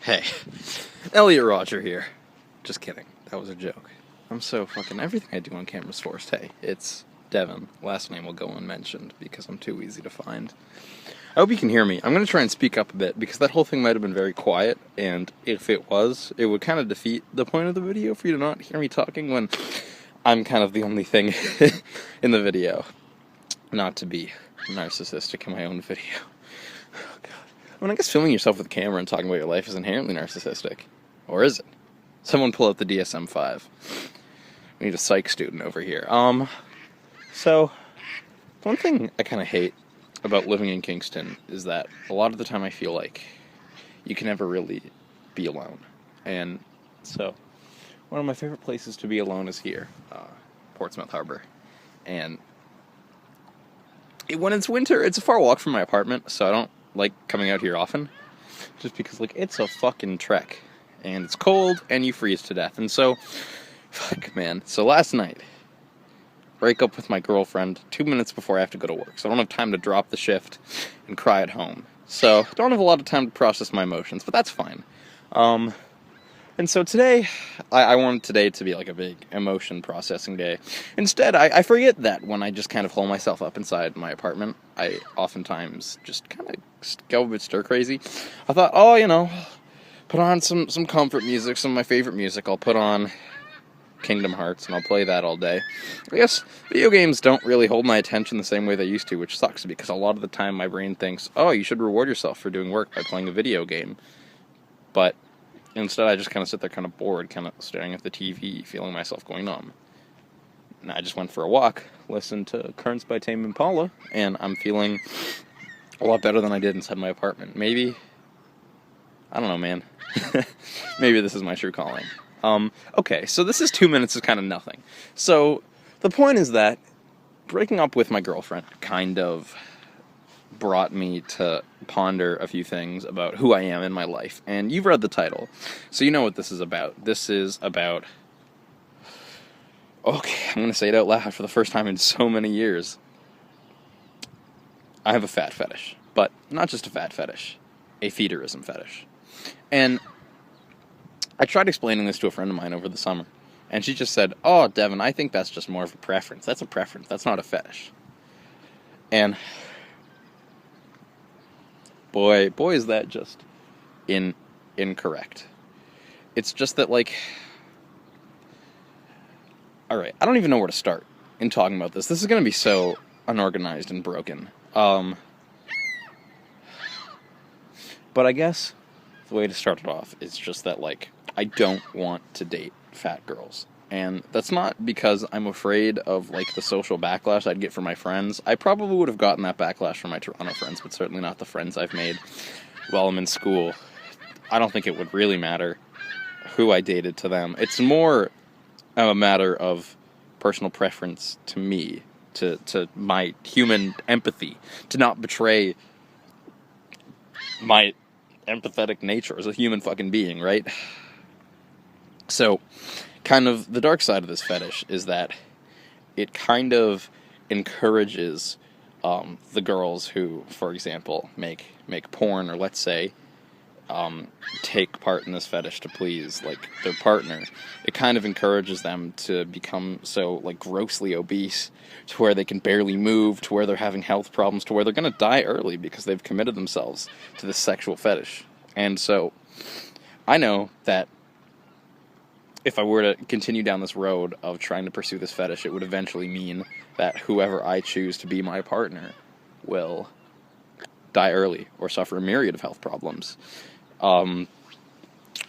Hey, Elliot Roger here. Just kidding. That was a joke. I'm so fucking... Everything I do on camera's forced. Hey, it's Devon. Last name will go unmentioned because I'm too easy to find. I hope you can hear me. I'm going to try and speak up a bit because that whole thing might have been very quiet, and if it was, it would kind of defeat the point of the video for you to not hear me talking when I'm kind of the only thing in the video. Not to be narcissistic in my own video. Oh, God. I mean, I guess filming yourself with a camera and talking about your life is inherently narcissistic. Or is it? Someone pull out the DSM-5. We need a psych student over here. So, one thing I kind of hate about living in Kingston is that a lot of the time I feel like you can never really be alone. And so, one of my favorite places to be alone is here, Portsmouth Harbor. And when it's winter, it's a far walk from my apartment, so I don't like coming out here often. Just because, like, it's a fucking trek. And it's cold, and you freeze to death. And so, fuck, man. So last night, break up with my girlfriend 2 minutes before I have to go to work. So I don't have time to drop the shift and cry at home. So, don't have a lot of time to process my emotions, but that's fine. And so today, I wanted today to be like a big emotion processing day. Instead, I forget that when I just kind of hole myself up inside my apartment. I oftentimes just kind of go a bit stir-crazy. I thought, put on some comfort music, some of my favorite music. I'll put on Kingdom Hearts, and I'll play that all day. I guess video games don't really hold my attention the same way they used to, which sucks, because a lot of the time my brain thinks, oh, you should reward yourself for doing work by playing a video game. But instead, I just kind of sit there kind of bored, kind of staring at the TV, feeling myself going numb. And I just went for a walk, listened to Currents by Tame Impala, and I'm feeling a lot better than I did inside my apartment. Maybe, I don't know, man. Maybe this is my true calling. Okay, so this is 2 minutes is kind of nothing. So, the point is that breaking up with my girlfriend kind of brought me to ponder a few things about who I am in my life. And you've read the title, so you know what this is about. This is about... Okay, I'm going to say it out loud for the first time in so many years. I have a fat fetish. But not just a fat fetish. A feederism fetish. And I tried explaining this to a friend of mine over the summer. And she just said, oh, Devon, I think that's just more of a preference. That's a preference. That's not a fetish. And boy, is that just incorrect. It's just that, like... Alright, I don't even know where to start in talking about this. This is going to be so unorganized and broken. But I guess the way to start it off is just that, like, I don't want to date fat girls. And that's not because I'm afraid of, like, the social backlash I'd get from my friends. I probably would have gotten that backlash from my Toronto friends, but certainly not the friends I've made while I'm in school. I don't think it would really matter who I dated to them. It's more a matter of personal preference to me, to my human empathy, to not betray my empathetic nature as a human fucking being, right? So, kind of the dark side of this fetish is that it kind of encourages the girls who, for example, make porn, or let's say take part in this fetish to please, like, their partner. It kind of encourages them to become so, like, grossly obese, to where they can barely move, to where they're having health problems, to where they're gonna die early because they've committed themselves to this sexual fetish. And so, I know that if I were to continue down this road of trying to pursue this fetish, it would eventually mean that whoever I choose to be my partner will die early or suffer a myriad of health problems.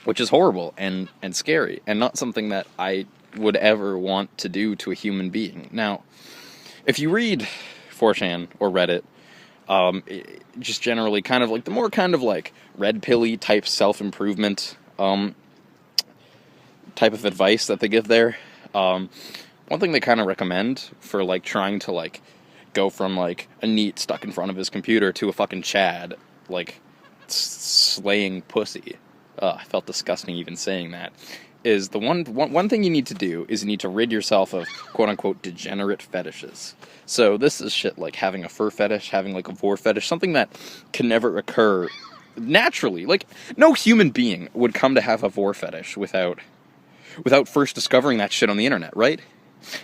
Which is horrible and scary, and not something that I would ever want to do to a human being. Now, if you read 4chan or Reddit, just generally kind of like the more kind of like red pilly type self-improvement type of advice that they give there, one thing they kind of recommend for, like, trying to, like, go from, like, a NEET stuck in front of his computer to a fucking Chad, like, slaying pussy. I felt disgusting even saying that. Is the one thing you need to do is you need to rid yourself of quote-unquote degenerate fetishes. So this is shit like having a fur fetish, having, like, a vor fetish, something that can never occur naturally. Like, no human being would come to have a vor fetish without first discovering that shit on the internet, right?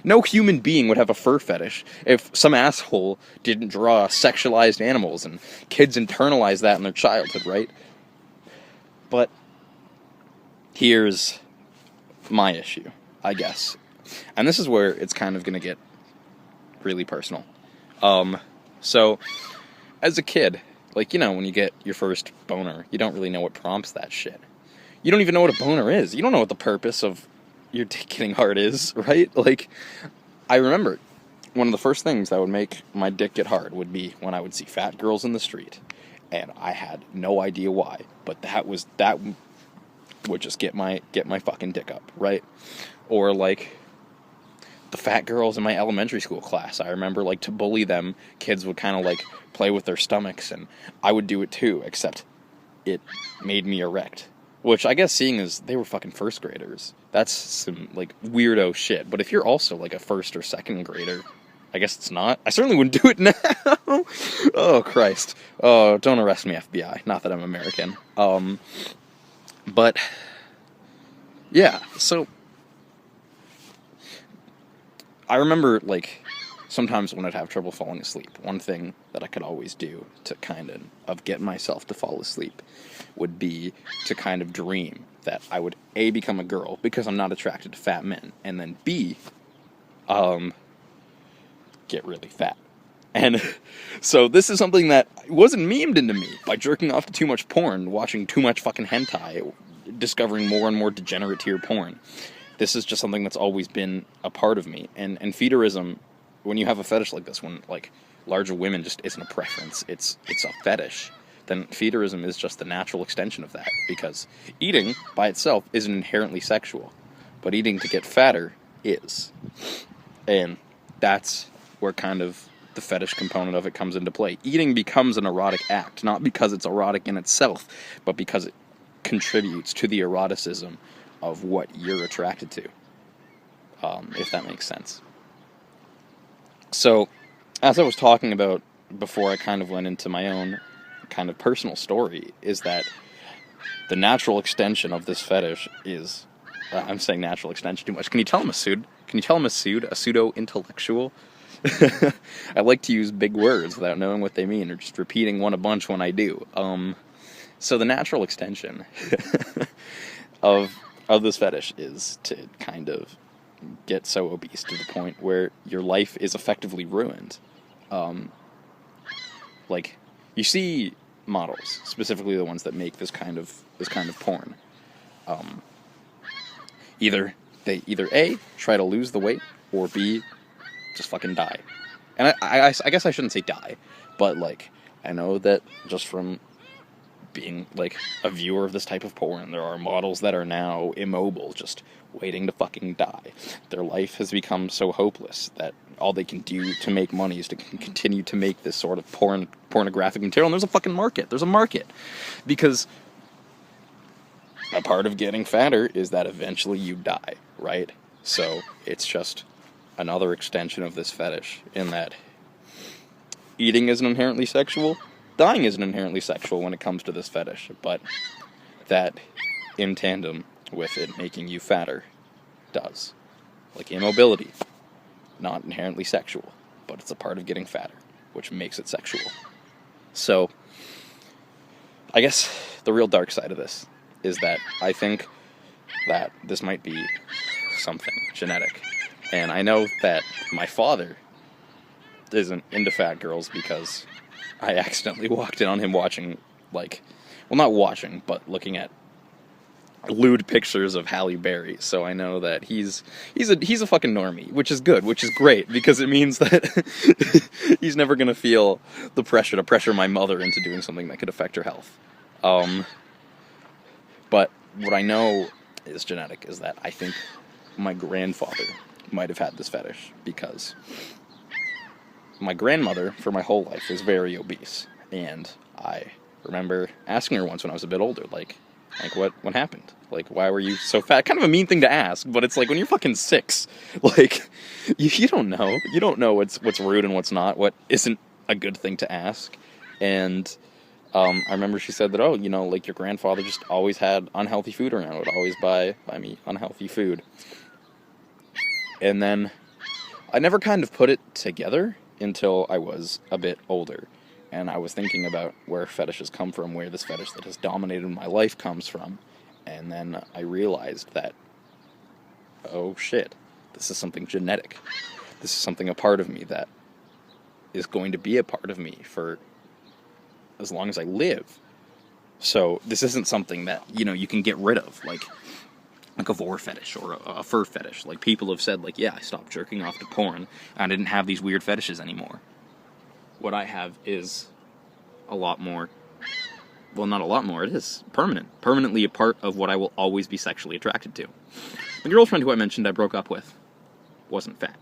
No human being would have a fur fetish if some asshole didn't draw sexualized animals and kids internalize that in their childhood, right? But here's my issue, I guess. And this is where it's kind of going to get really personal. So, as a kid, like, you know, when you get your first boner, you don't really know what prompts that shit. You don't even know what a boner is. You don't know what the purpose of your dick getting hard is, right? Like, I remember one of the first things that would make my dick get hard would be when I would see fat girls in the street, and I had no idea why, but that would just get my fucking dick up, right? Or like the fat girls in my elementary school class, I remember, like, to bully them, kids would kind of like play with their stomachs, and I would do it too, except it made me erect. Which I guess, seeing as they were fucking first graders, that's some, like, weirdo shit. But if you're also, like, a first or second grader, I guess it's not. I certainly wouldn't do it now. Oh, Christ. Oh, don't arrest me, FBI. Not that I'm American. But, yeah, so I remember, like, sometimes when I'd have trouble falling asleep, one thing that I could always do to kind of get myself to fall asleep would be to kind of dream that I would, A, become a girl, because I'm not attracted to fat men, and then B, get really fat. And so this is something that wasn't memed into me by jerking off to too much porn, watching too much fucking hentai, discovering more and more degenerate tier porn. This is just something that's always been a part of me. And feederism, when you have a fetish like this, when, like, larger women just isn't a preference, it's a fetish, then feederism is just the natural extension of that, because eating by itself isn't inherently sexual, but eating to get fatter is. And that's where kind of the fetish component of it comes into play. Eating becomes an erotic act, not because it's erotic in itself, but because it contributes to the eroticism of what you're attracted to, if that makes sense. So, as I was talking about before I kind of went into my own kind of personal story, is that the natural extension of this fetish is, I'm saying natural extension too much. Can you tell I'm a pseudo-intellectual? I like to use big words without knowing what they mean, or just repeating one a bunch when I do. So the natural extension of this fetish is to kind of get so obese to the point where your life is effectively ruined. Like, you see models, specifically the ones that make this kind of porn. Either A, try to lose the weight, or B, just fucking die. And I guess I shouldn't say die, but, like, I know that just from being, like, a viewer of this type of porn, there are models that are now immobile, just waiting to fucking die. Their life has become so hopeless that all they can do to make money is to continue to make this sort of pornographic material, and there's a fucking market. There's a market. Because a part of getting fatter is that eventually you die, right? So it's just another extension of this fetish, in that eating isn't inherently sexual, dying isn't inherently sexual when it comes to this fetish, but that in tandem with it making you fatter does. Like immobility, not inherently sexual, but it's a part of getting fatter, which makes it sexual. So, I guess the real dark side of this is that I think that this might be something genetic. And I know that my father isn't into fat girls because I accidentally walked in on him watching, like, well, not watching, but looking at lewd pictures of Halle Berry. So I know that he's a fucking normie, which is good, which is great, because it means that he's never gonna feel the pressure to pressure my mother into doing something that could affect her health. But what I know is genetic is that I think my grandfather might have had this fetish, because my grandmother, for my whole life, was very obese, and I remember asking her once when I was a bit older, like what happened? Like, why were you so fat? Kind of a mean thing to ask, but it's like, when you're fucking 6, like, you don't know. You don't know what's rude and what's not, what isn't a good thing to ask. And I remember she said that, oh, like your grandfather just always had unhealthy food around, would always buy me unhealthy food. And then I never kind of put it together until I was a bit older. And I was thinking about where fetishes come from, where this fetish that has dominated my life comes from. And then I realized that, oh shit, this is something genetic. This is something a part of me that is going to be a part of me for as long as I live. So this isn't something that, you can get rid of, like a vor fetish or a fur fetish. Like, people have said, like, yeah, I stopped jerking off to porn, and I didn't have these weird fetishes anymore. What I have is a lot more, well, not a lot more, it is permanently a part of what I will always be sexually attracted to. The girlfriend who I mentioned I broke up with wasn't fat.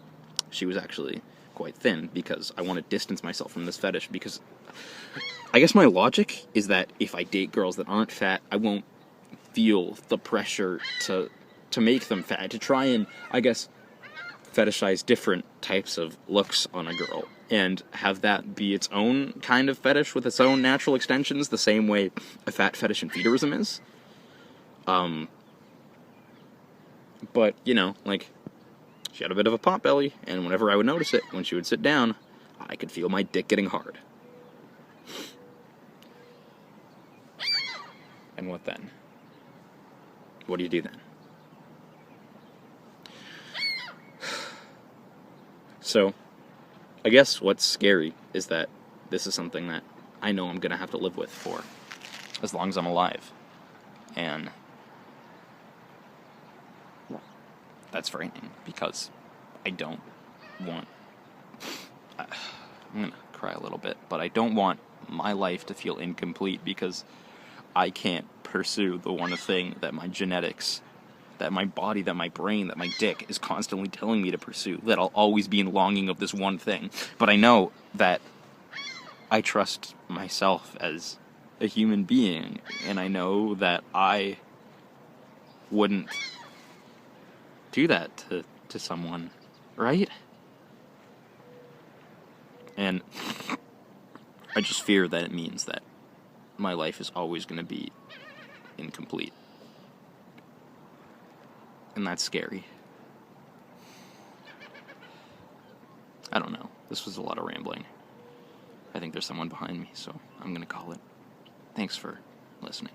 She was actually quite thin, because I want to distance myself from this fetish, because I guess my logic is that if I date girls that aren't fat, I won't feel the pressure to make them fat, to try and, I guess, fetishize different types of looks on a girl, and have that be its own kind of fetish with its own natural extensions, the same way a fat fetish in feederism is. But, like, she had a bit of a pot belly, and whenever I would notice it, when she would sit down, I could feel my dick getting hard. And what then? What do you do then? So, I guess what's scary is that this is something that I know I'm going to have to live with for as long as I'm alive. And that's frightening, because I don't want... I'm going to cry a little bit, but I don't want my life to feel incomplete because I can't pursue the one thing that my genetics, that my body, that my brain, that my dick is constantly telling me to pursue, that I'll always be in longing of this one thing. But I know that I trust myself as a human being, and I know that I wouldn't do that to someone, right? And I just fear that it means that my life is always going to be incomplete. And that's scary. I don't know. This was a lot of rambling. I think there's someone behind me, so I'm going to call it. Thanks for listening.